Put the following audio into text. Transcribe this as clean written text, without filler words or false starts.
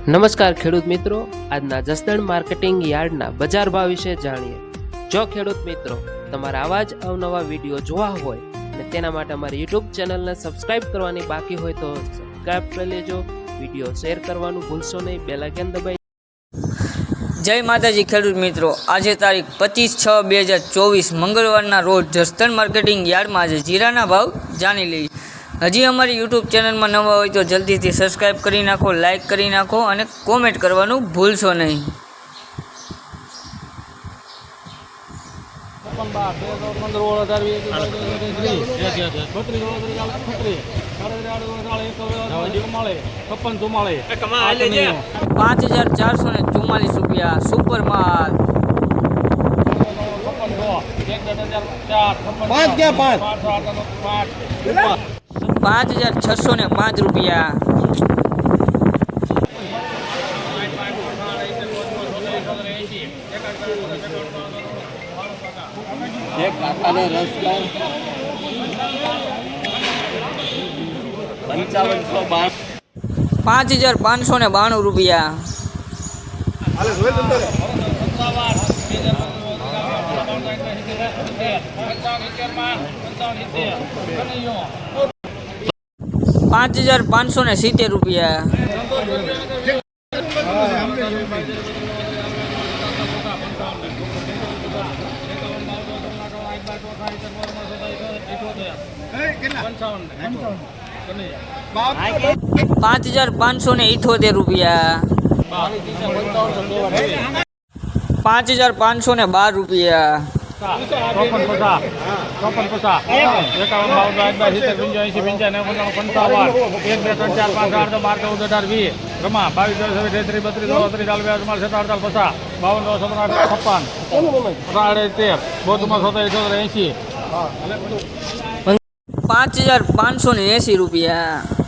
નમસ્કાર ખેડૂત મિત્રો, આજના જસદણ માર્કેટિંગ યાર્ડના બજાર ભાવ વિશે જાણીએ। જો ખેડૂત મિત્રો તમારે આવા જ અવનવા વિડીયો જોવા હોય અને તેના માટે અમારી યુટ્યુબ ચેનલને સબસ્ક્રાઇબ કરવાની બાકી હોય તો સબસ્ક્રાઇબ કરી લેજો, વિડીયો શેર કરવાનું ભૂલશો નહીં, બેલ આઇકન દબાવી। જય માતાજી ખેડૂત મિત્રો, આજે તારીખ 25/6/2024 મંગળવારના રોજ જસદણ માર્કેટિંગ યાર્ડમાં આજે જીરાના ભાવ જાણી લઈએ। હજી અમારી યુટ્યુબ ચેનલમાં નવા હોય તો જલ્દીથી સબસ્ક્રાઈબ કરી નાખો, લાઇક કરી નાખો અને કોમેન્ટ કરવાનું ભૂલશો નહીં। ₹5444 સુપર માલ। 5605 ₹5592। ₹5570। ₹5580।